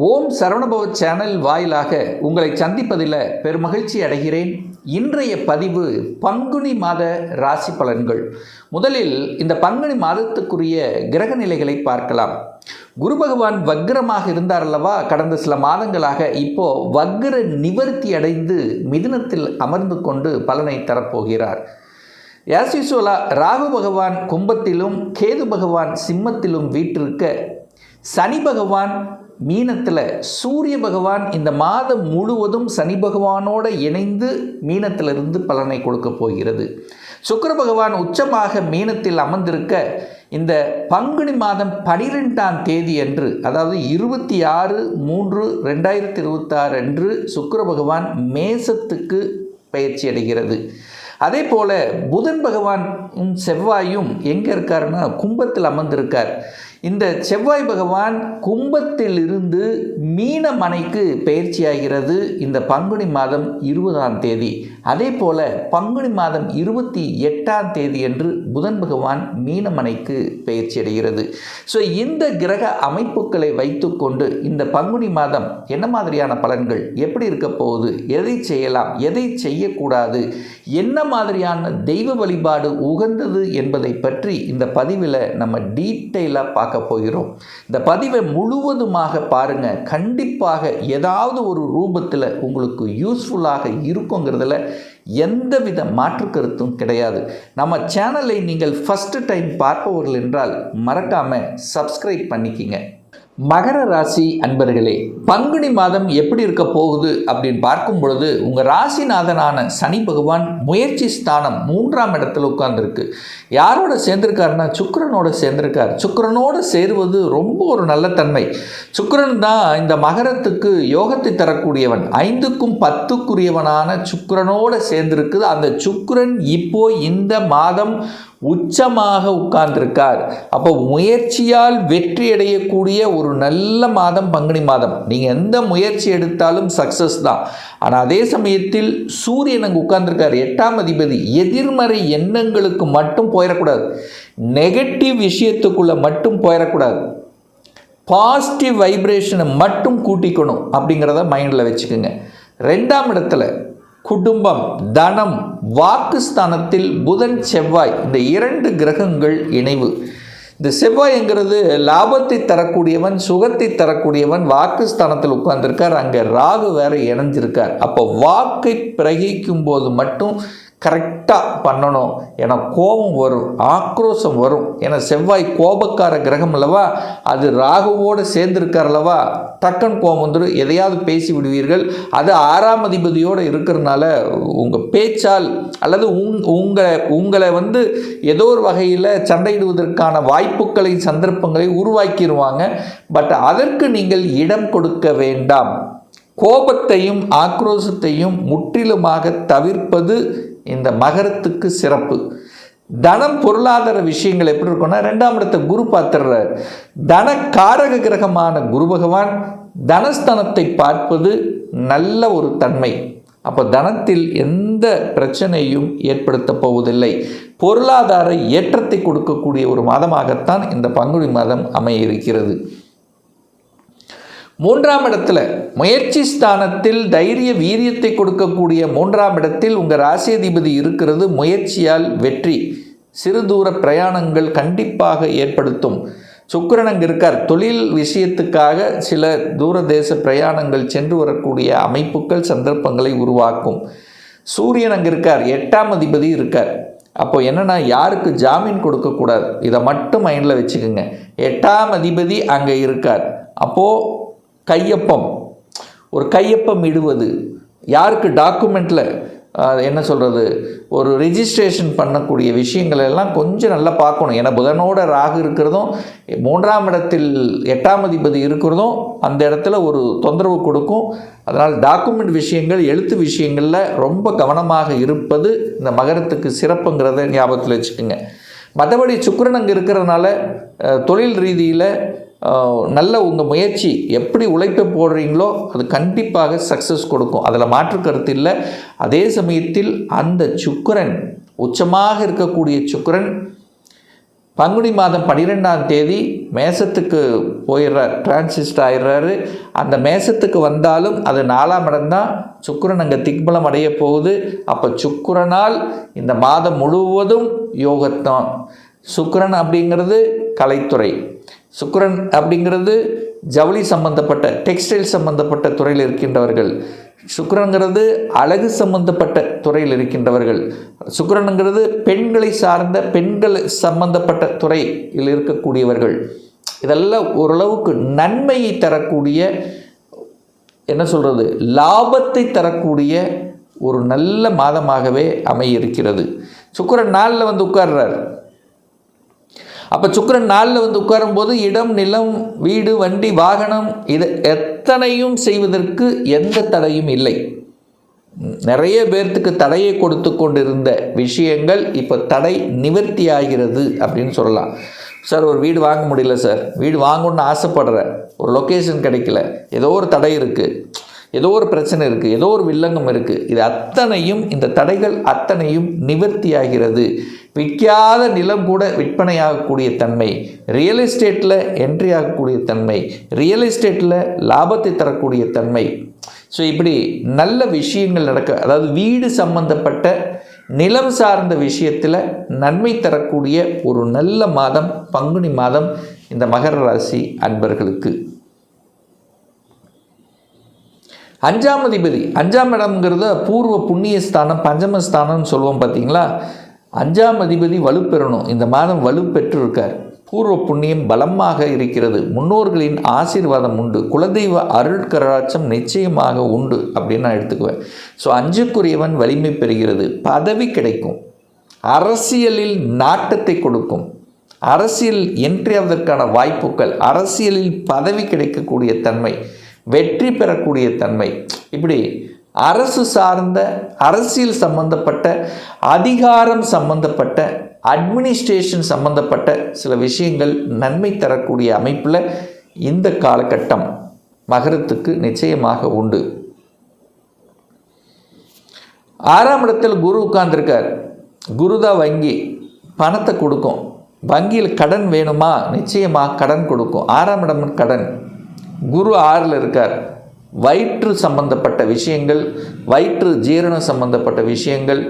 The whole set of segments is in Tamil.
ஓம் சரவணபவ சேனல் வாயிலாக உங்களை சந்திப்பதில் பெருமகிழ்ச்சி அடைகிறேன். இன்றைய பதிவு பங்குனி மாத ராசி பலன்கள். முதலில் இந்த பங்குனி மாதத்துக்குரிய கிரக நிலைகளை பார்க்கலாம். குரு பகவான் வக்ரமாக இருந்தார் அல்லவா, கடந்த சில மாதங்களாக. இப்போ வக்ர நிவர்த்தி அடைந்து மிதுனத்தில் அமர்ந்து கொண்டு பலனை தரப்போகிறார். யாசிசுவலா ராகு பகவான் கும்பத்திலும் கேது பகவான் சிம்மத்திலும் வீற்றிருக்க, சனி பகவான் மீனத்தில், சூரிய பகவான் இந்த மாதம் முழுவதும் சனி பகவானோடு இணைந்து மீனத்திலிருந்து பலனை கொடுக்க போகிறது. சுக்கிர பகவான் உச்சமாக மீனத்தில் அமர்ந்திருக்க, இந்த பங்குனி மாதம் 12ஆம் தேதி அன்று, அதாவது 26/3/2026 அன்று சுக்கிர பகவான் மேசத்துக்கு பயிற்சி அடைகிறது. அதே போல் புதன் பகவான் செவ்வாயும் எங்கே இருக்காருன்னா கும்பத்தில் அமர்ந்திருக்கார். இந்த செவ்வாய் பகவான் கும்பத்தில் இருந்து மீனமனைக்கு பயிற்சியாகிறது இந்த பங்குனி மாதம் 20ஆம் தேதி. அதே போல் பங்குனி மாதம் 28ஆம் தேதி அன்று புதன் பகவான் மீனமனைக்கு பயிற்சி அடைகிறது. ஸோ இந்த கிரக அமைப்புகளை வைத்துக்கொண்டு இந்த பங்குனி மாதம் என்ன மாதிரியான பலன்கள், எப்படி இருக்க போகுது, எதை செய்யலாம், எதை செய்யக்கூடாது, என்ன மாதிரியான தெய்வ வழிபாடு உகந்தது என்பதை பற்றி இந்த பதிவில் நம்ம டீட்டெயிலாக பார்க்க போகிறோம். இந்த பதிவை முழுவதுமாக பாருங்க. கண்டிப்பாக ஏதாவது ஒரு ரூபத்தில் உங்களுக்கு யூஸ்ஃபுல்லாக இருக்குங்கிறதுல எந்தவித மாற்று கருத்தும் கிடையாது. நம்ம சேனலை நீங்கள் ஃபர்ஸ்ட் டைம் பார்ப்பவர்கள் என்றால் மறக்காம சப்ஸ்கிரைப் பண்ணிக்கிங்க. மகர ராசி அன்பர்களே, பங்குனி மாதம் எப்படி இருக்க போகுது அப்படின்னு பார்க்கும் பொழுது, உங்கள் ராசிநாதனான சனி பகவான் முயற்சி ஸ்தானம் 3ஆம் இடத்துல உட்கார்ந்துருக்கு. யாரோட சேர்ந்திருக்காருன்னா சுக்கிரனோட சேர்ந்திருக்கார். சுக்கிரனோடு சேருவது ரொம்ப ஒரு நல்ல தன்மை. சுக்கிரன் தான் இந்த மகரத்துக்கு யோகத்தை தரக்கூடியவன். 5க்கும் 10க்குரியவனான சுக்கிரனோடு சேர்ந்திருக்குது. அந்த சுக்கிரன் இப்போ இந்த மாதம் உச்சமாக உட்கார்ந்திருக்கார். அப்போ முயற்சியால் வெற்றி அடையக்கூடிய ஒரு நல்ல மாதம் பங்குனி மாதம். நீங்கள் எந்த முயற்சி எடுத்தாலும் சக்ஸஸ் தான். ஆனால் அதே சமயத்தில் சூரியன் அங்கே உட்கார்ந்திருக்கார், 8ஆம் அதிபதி. எதிர்மறை எண்ணங்களுக்கு மட்டும் போயிடக்கூடாது, நெகட்டிவ் விஷயத்துக்குள்ளே மட்டும் போயிடக்கூடாது, பாசிட்டிவ் வைப்ரேஷனை மட்டும் கூட்டிக்கணும் அப்படிங்கிறத மைண்டில் வச்சுக்கோங்க. 2ஆம் இடத்துல குடும்பம், தனம், வாக்குஸ்தானத்தில் புதன் செவ்வாய், இந்த 2 கிரகங்கள் இணைவு. இந்த செவ்வாய்ங்கிறது லாபத்தை தரக்கூடியவன், சுகத்தை தரக்கூடியவன், வாக்குஸ்தானத்தில் உட்கார்ந்துருக்கார். அங்கே ராகு வேற இணைஞ்சிருக்கார். அப்போ வாக்கை பிரகிக்கும் போது மட்டும் கரெக்டாக பண்ணணும். ஏன்னா கோபம் வரும், ஆக்ரோஷம் வரும். ஏன்னா செவ்வாய் கோபக்கார கிரகம் அல்லவா, அது ராகுவோடு சேர்ந்திருக்கார் அல்லவா, டக்குன்னு கோபம் வந்துடும், எதையாவது பேசி விடுவீர்கள். அது 6ஆம் அதிபதியோடு இருக்கிறதுனால உங்கள் பேச்சால் அல்லது உங்களை ஏதோ ஒரு வகையில் சண்டையிடுவதற்கான வாய்ப்புகளை, சந்தர்ப்பங்களை உருவாக்கிடுவாங்க. பட் அதற்கு நீங்கள் இடம் கொடுக்க வேண்டாம். கோபத்தையும் ஆக்ரோஷத்தையும் முற்றிலுமாக தவிர்ப்பது இந்த மகரத்துக்கு சிறப்பு. தனம், பொருளாதார விஷயங்கள் எப்படி இருக்குன்னா, 2ஆம் இடத்தை குரு பார்த்துடுறார். தனக்காரக கிரகமான குரு பகவான் தனஸ்தானத்தை பார்ப்பது நல்ல ஒரு தன்மை. அப்போ தனத்தில் எந்த பிரச்சனையும் ஏற்படுத்த போவதில்லை. பொருளாதார ஏற்றத்தை கொடுக்கக்கூடிய ஒரு மாதமாகத்தான் இந்த பங்குனி மாதம் அமைய இருக்கிறது. 3ஆம் இடத்துல முயற்சி ஸ்தானத்தில் தைரிய வீரியத்தை கொடுக்கக்கூடிய 3ஆம் இடத்தில் உங்கள் ராசியதிபதி இருக்கிறது. முயற்சியால் வெற்றி, சிறு தூர பிரயாணங்கள் கண்டிப்பாக ஏற்படுத்தும். சுக்கிரன் அங்கே இருக்கார். தொழில் விஷயத்துக்காக சில தூர தேச பிரயாணங்கள் சென்று வரக்கூடிய அமைப்புகள், சந்தர்ப்பங்களை உருவாக்கும். சூரியன் அங்கே இருக்கார், 8ஆம் அதிபதி இருக்கார். அப்போ என்னென்னா, யாருக்கு ஜாமீன் கொடுக்கக்கூடாது, இதை மட்டும் மைண்டில் வச்சுக்கோங்க. 8ஆம் அதிபதி அங்கே இருக்கார். அப்போது ஒரு கையொப்பம் இடுவது, யாருக்கு டாக்குமெண்ட்டில் என்ன சொல்கிறது, ஒரு ரிஜிஸ்ட்ரேஷன் பண்ணக்கூடிய விஷயங்கள் எல்லாம் கொஞ்சம் நல்லா பார்க்கணும். ஏன்னா புதனோட ராகு இருக்கிறதும் 3ஆம் இடத்தில் 8ஆம் அதிபதி இருக்கிறதும் அந்த இடத்துல ஒரு தொந்தரவு கொடுக்கும். அதனால் டாக்குமெண்ட் விஷயங்கள், எழுத்து விஷயங்களில் ரொம்ப கவனமாக இருப்பது இந்த மகரத்துக்கு சிறப்புங்கிறத ஞாபகத்தில் வச்சுக்கோங்க. மற்றபடி சுக்கிரன் அங்கே இருக்கிறதுனால தொழில் ரீதியில் நல்ல உங்கள் முயற்சி, எப்படி உழைப்பை போடுறீங்களோ அது கண்டிப்பாக சக்ஸஸ் கொடுக்கும். அதில் மாற்று கருத்து இல்லை. அதே சமயத்தில் அந்த சுக்கிரன், உச்சமாக இருக்கக்கூடிய சுக்கிரன் பங்குனி மாதம் 12ஆம் தேதி மேசத்துக்கு போயிடுறார், டிரான்சிஸ்ட் ஆயிடுறாரு. அந்த மேசத்துக்கு வந்தாலும் அது 4ஆம் இடம்தான். சுக்கிரன் அங்கே திக்பலம் அடைய போகுது. அப்போ சுக்கிரனால் இந்த மாதம் முழுவதும் யோகத்தான். சுக்கிரன் அப்படிங்கிறது கலைத்துறை, சுக்கிரன் அப்படிங்கிறது ஜவுளி சம்பந்தப்பட்ட டெக்ஸ்டைல் சம்பந்தப்பட்ட துறையில் இருக்கின்றவர்கள், சுக்கிரன்கிறது அழகு சம்பந்தப்பட்ட துறையில் இருக்கின்றவர்கள், சுக்கிரனுங்கிறது பெண்களை சார்ந்த பெண்கள் சம்பந்தப்பட்ட துறையில் இருக்கக்கூடியவர்கள். இதெல்லாம் ஓரளவுக்கு நன்மையை தரக்கூடிய, என்ன சொல்கிறது, லாபத்தை தரக்கூடிய ஒரு நல்ல மாதமாகவே அமையிருக்கிறது. சுக்கிரன் 4ல் வந்து உட்கார்றார். அப்போ சுக்கிரன் 4ல் வந்து உட்காரும்போது இடம், நிலம், வீடு, வண்டி, வாகனம் இது எத்தனையும் செய்வதற்கு எந்த தடையும் இல்லை. நிறைய பேர்த்துக்கு தடையை கொடுத்து கொண்டிருந்த விஷயங்கள் இப்போ தடை நிவர்த்தி ஆகிறது அப்படின்னு சொல்லலாம். சார் ஒரு வீடு வாங்க முடியல சார், வீடு வாங்கணுன்னு ஆசைப்படுறேன், ஒரு லொக்கேஷன் கிடைக்கல, ஏதோ ஒரு தடை இருக்குது, ஏதோ ஒரு பிரச்சனை இருக்குது, ஏதோ ஒரு வில்லங்கம் இருக்குது, இது அத்தனையும், இந்த தடைகள் அத்தனையும் நிவர்த்தி ஆகிறது. விற்காத நிலம் கூட விற்பனையாகக்கூடிய தன்மை, ரியல் எஸ்டேட்டில் என்ட்ரி ஆகக்கூடிய தன்மை, ரியல் எஸ்டேட்டில் லாபத்தை தரக்கூடிய தன்மை. ஸோ இப்படி நல்ல விஷயங்கள் நடக்க, அதாவது வீடு சம்பந்தப்பட்ட நிலம் சார்ந்த விஷயத்தில் நன்மை தரக்கூடிய ஒரு நல்ல மாதம் பங்குனி மாதம் இந்த மகர ராசி அன்பர்களுக்கு. 5ஆம் அதிபதி, 5ஆம் இடம்ங்கிறத பூர்வ புண்ணிய ஸ்தானம், பஞ்சமஸ்தானம்னு சொல்லுவோம் பார்த்தீங்களா. 5ஆம் அதிபதி வலுப்பெறணும். இந்த மாதம் வலுப்பெற்று இருக்கார். பூர்வ புண்ணியம் பலமாக இருக்கிறது. முன்னோர்களின் ஆசீர்வாதம் உண்டு. குலதெய்வ அருள் கராட்சம் நிச்சயமாக உண்டு அப்படின்னு நான் எடுத்துக்குவேன். ஸோ 5க்குரியவன் வலிமை பெறுகிறது. பதவி கிடைக்கும். அரசியலில் நாட்டத்தை கொடுக்கும். அரசியல் என்ட்ரி ஆவதற்கான வாய்ப்புகள், அரசியலில் பதவி கிடைக்கக்கூடிய தன்மை, வெற்றி பெறக்கூடிய தன்மை, இப்படி அரசு சார்ந்த அரசியல் சம்பந்தப்பட்ட அதிகாரம் சம்பந்தப்பட்ட அட்மினிஸ்ட்ரேஷன் சம்பந்தப்பட்ட சில விஷயங்கள் நன்மை தரக்கூடிய அமைப்பில் இந்த காலகட்டம் மகரத்துக்கு நிச்சயமாக உண்டு. 6ஆம் இடத்தில் குரு உட்கார்ந்துருக்கார். குரு தான் வங்கி, பணத்தை கொடுக்கும். வங்கியில் கடன் வேணுமா, நிச்சயமாக கடன் கொடுக்கும். 6ஆம் இடம் கடன். குரு 6ல் இருக்கார். வயிற்று சம்பந்தப்பட்ட விஷயங்கள், வயிற்று ஜீரணம் சம்பந்தப்பட்ட விஷயங்கள்,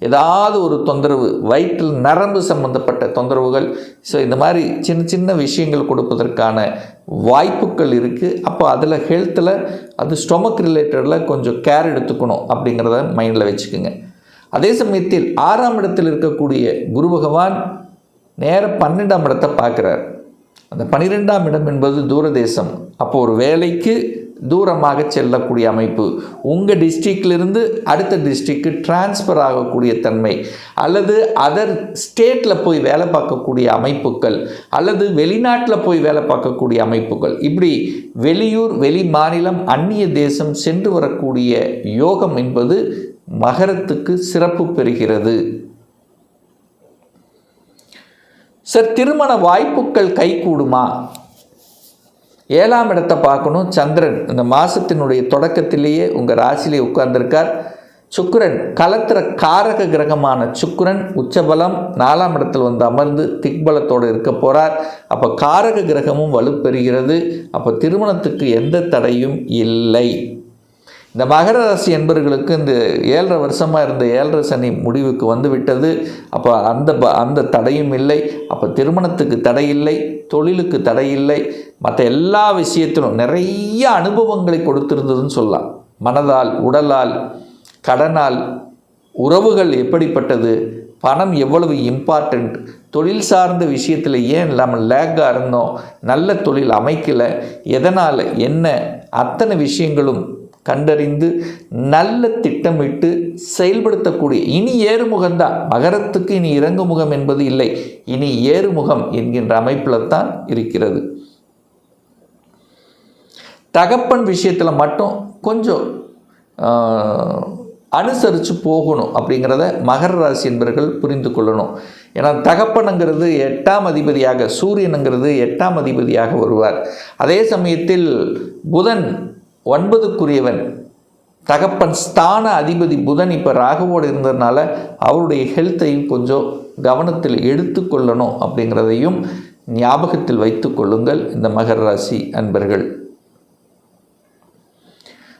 ஏதாவது ஒரு தொந்தரவு, வயிற்றில் நரம்பு சம்பந்தப்பட்ட தொந்தரவுகள், ஸோ இந்த மாதிரி சின்ன சின்ன விஷயங்கள் கொடுப்பதற்கான வாய்ப்புகள் இருக்குது. அப்போ அதில் ஹெல்த்தில், அது ஸ்டொமக் ரிலேட்டடில் கொஞ்சம் கேர் எடுத்துக்கணும் அப்படிங்கிறத மைண்டில் வச்சுக்கோங்க. அதே சமயத்தில் 6ஆம் இடத்தில் இருக்கக்கூடிய குரு பகவான் நேர 12ஆம் இடத்தை பார்க்குறார். அந்த 12ஆம் இடம் என்பது தூரதேசம். அப்போ ஒரு வேலைக்கு தூரமாக செல்லக்கூடிய அமைப்பு, உங்கள் டிஸ்ட்ரிக்டிலிருந்து அடுத்த டிஸ்ட்ரிக்டு டிரான்ஸ்ஃபர் ஆகக்கூடிய தன்மை, அல்லது அதர் ஸ்டேட்டில் போய் வேலை பார்க்கக்கூடிய அமைப்புகள், அல்லது வெளிநாட்டில் போய் வேலை பார்க்கக்கூடிய அமைப்புகள், இப்படி வெளியூர், வெளி மாநிலம், அந்நிய தேசம் சென்று வரக்கூடிய யோகம் என்பது மகரத்துக்கு சிறப்பு பெறுகிறது. சார் திருமண வாய்ப்புகள் கைகூடுமா? 7ஆம் இடத்தை பார்க்கணும். சந்திரன் இந்த மாதத்தினுடைய தொடக்கத்திலேயே உங்கள் ராசியிலே உட்கார்ந்திருக்கார். சுக்கிரன் கலத்திர காரக கிரகமான சுக்கிரன் உச்சபலம் 4ஆம் இடத்தில் வந்து அமர்ந்து திக்பலத்தோடு இருக்க போகிறார். அப்போ காரக கிரகமும் வலுப்பெறுகிறது. அப்போ திருமணத்துக்கு எந்த தடையும் இல்லை. இந்த மகர ராசி என்பவர்களுக்கு இந்த 7.5 வருஷமாக இருந்த 7.5 சனி முடிவுக்கு வந்து விட்டது. அப்போ அந்த தடையும் இல்லை. அப்போ திருமணத்துக்கு தடை இல்லை, தொழிலுக்கு தடை இல்லை, மற்ற எல்லா விஷயத்திலும் நிறைய அனுபவங்களை கொடுத்திருந்ததுன்னு சொல்லலாம். மனதால், உடலால், கடனால், உறவுகள் எப்படிப்பட்டது, பணம் எவ்வளவு இம்பார்ட்டண்ட், தொழில் சார்ந்த விஷயத்தில் ஏன் இல்லாமல் லேக்காக இருந்தோம், நல்ல தொழில் அமைக்கலை, எதனால் என்ன, அத்தனை விஷயங்களும் கண்டறிந்து நல்ல திட்டமிட்டு செயல்படுத்தக்கூடிய, இனி ஏறுமுகம்தான் மகரத்துக்கு. இனி இறங்குமுகம் என்பது இல்லை, இனி ஏறுமுகம் என்கின்ற அமைப்பில் தான் இருக்கிறது. தகப்பன் விஷயத்தில் மட்டும் கொஞ்சம் அனுசரித்து போகணும் அப்படிங்கிறத மகர ராசி என்பவர்கள் புரிந்து கொள்ளணும். ஏன்னா தகப்பனுங்கிறது 8ஆம் அதிபதியாக, சூரியனுங்கிறது 8ஆம் அதிபதியாக வருவார். அதே சமயத்தில் புதன் 9க்குரியவன், தகப்பன் ஸ்தான அதிபதி புதன் இப்போ ராகுவோடு இருந்ததுனால அவருடைய ஹெல்த்தையும் கொஞ்சம் கவனத்தில் எடுத்துக்கொள்ளணும் அப்படிங்கிறதையும் ஞாபகத்தில் வைத்து கொள்ளுங்கள் இந்த மகர ராசி அன்பர்கள்.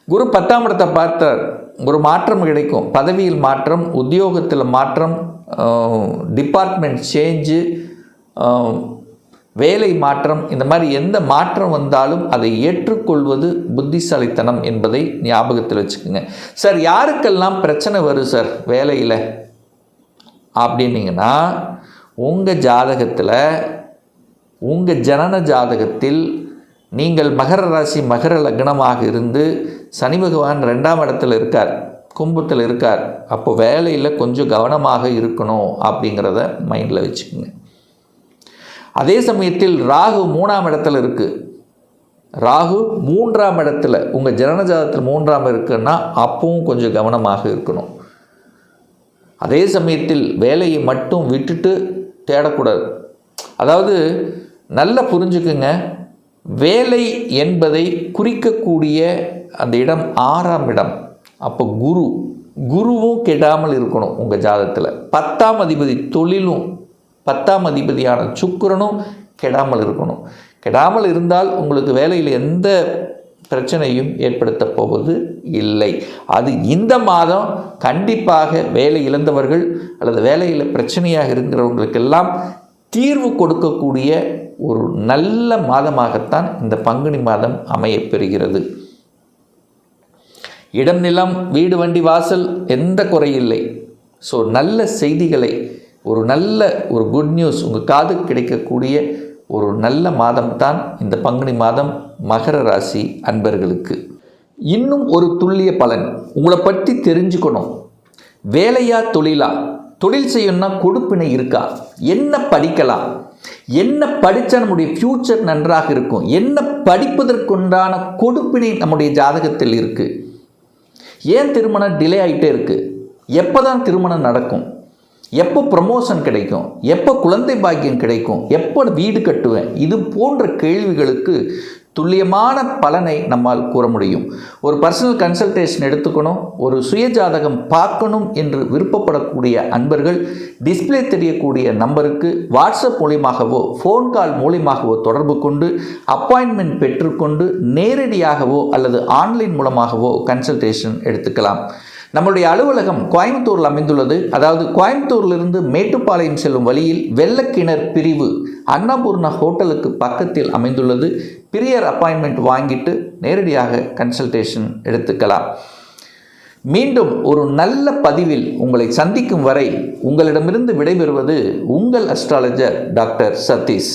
குரு 10ஆம் இடத்தை பார்த்தார். ஒரு மாற்றம் கிடைக்கும், பதவியில் மாற்றம், உத்தியோகத்தில் மாற்றம், டிபார்ட்மெண்ட் சேஞ்சு, வேலை மாற்றம், இந்த மாதிரி எந்த மாற்றம் வந்தாலும் அதை ஏற்றுக்கொள்வது புத்திசாலித்தனம் என்பதை ஞாபகத்தில் வச்சுக்கோங்க. சார் யாருக்கெல்லாம் பிரச்சனை வரும் சார் வேலையில் அப்படின்னீங்கன்னா, உங்கள் ஜாதகத்தில், உங்கள் ஜனன ஜாதகத்தில் நீங்கள் மகர ராசி மகர லக்னமாக இருந்து சனி பகவான் 2ஆம் இடத்துல இருக்கார், கும்பத்தில் இருக்கார். அப்போ வேலையில் கொஞ்சம் கவனமாக இருக்கணும் அப்படிங்கிறத மைண்டில் வச்சுக்கோங்க. அதே சமயத்தில் ராகு 3ஆம் இடத்துல இருக்குது. ராகு 3ஆம் இடத்துல உங்கள் ஜனன ஜாதகத்தில் 3ஆம் இருக்குன்னா அப்பவும் கொஞ்சம் கவனமாக இருக்கணும். அதே சமயத்தில் வேலையை மட்டும் விட்டுட்டு தேடக்கூடாது. அதாவது நல்லா புரிஞ்சுக்குங்க, வேலை என்பதை குறிக்கக்கூடிய அந்த இடம் 6ஆம் இடம். அப்போ குருவும் கெடாமல் இருக்கணும் உங்கள் ஜாதகத்தில். 10ஆம் அதிபதி தொழிலும் 10ஆம் அதிபதியான சுக்கிரனும் கெடாமல் இருக்கணும். கெடாமல் இருந்தால் உங்களுக்கு வேலையில் எந்த பிரச்சனையும் ஏற்படுத்த போவது இல்லை. அது இந்த மாதம் கண்டிப்பாக வேலை இழந்தவர்கள் அல்லது வேலையில் பிரச்சனையாக இருக்கிறவங்களுக்கெல்லாம் தீர்வு கொடுக்கக்கூடிய ஒரு நல்ல மாதமாகத்தான் இந்த பங்குனி மாதம் அமையப்பெறுகிறது. இடம், நிலம், வீடு, வண்டி, வாசல் எந்த குறையில்லை. ஸோ நல்ல செய்திகளை, ஒரு குட் நியூஸ் உங்கள் காது கிடைக்கக்கூடிய ஒரு நல்ல மாதம்தான் இந்த பங்குனி மாதம் மகர ராசி அன்பர்களுக்கு. இன்னும் ஒரு துல்லிய பலன் உங்களை பற்றி தெரிஞ்சுக்கணும். வேலையா தொழிலா? தொழில் செய்யணும்னா கொடுப்பினை இருக்கா? என்ன படிக்கலாம்? என்ன படித்தா நம்முடைய ஃப்யூச்சர் நன்றாக இருக்கும்? என்ன படிப்பதற்குண்டான கொடுப்பினை நம்முடைய ஜாதகத்தில் இருக்குது? ஏன் திருமணம் டிலே ஆகிட்டே இருக்குது? எப்போ தான் திருமணம் நடக்கும்? எப்போ ப்ரமோஷன் கிடைக்கும்? எப்போ குழந்தை பாக்கியம் கிடைக்கும்? எப்போ வீடு கட்டுவேன்? இது போன்ற கேள்விகளுக்கு துல்லியமான பலனை நம்மால் கூற முடியும். ஒரு பர்சனல் கன்சல்டேஷன் எடுத்துக்கணும், ஒரு சுயஜாதகம் பார்க்கணும் என்று விருப்பப்படக்கூடிய அன்பர்கள் டிஸ்பிளே தெரியக்கூடிய நம்பருக்கு வாட்ஸ்அப் மூலியமாகவோ ஃபோன் கால் மூலியமாகவோ தொடர்பு கொண்டு அப்பாயின்மெண்ட் பெற்றுக்கொண்டு நேரடியாகவோ அல்லது ஆன்லைன் மூலமாகவோ கன்சல்டேஷன் எடுத்துக்கலாம். நம்முடைய அலுவலகம் கோயம்புத்தூரில் அமைந்துள்ளது. அதாவது கோயம்புத்தூரிலிருந்து மேட்டுப்பாளையம் செல்லும் வழியில் வெள்ளக்கிணர் பிரிவு அன்னபூர்ணா ஹோட்டலுக்கு பக்கத்தில் அமைந்துள்ளது. பிரியர் அப்பாயின்மெண்ட் வாங்கிட்டு நேரடியாக கன்சல்டேஷன் எடுத்துக்கலாம். மீண்டும் ஒரு நல்ல பதிவில் உங்களை சந்திக்கும் வரை உங்களிடமிருந்து விடைபெறுவது உங்கள் அஸ்ட்ராலஜர் டாக்டர் சதீஷ்.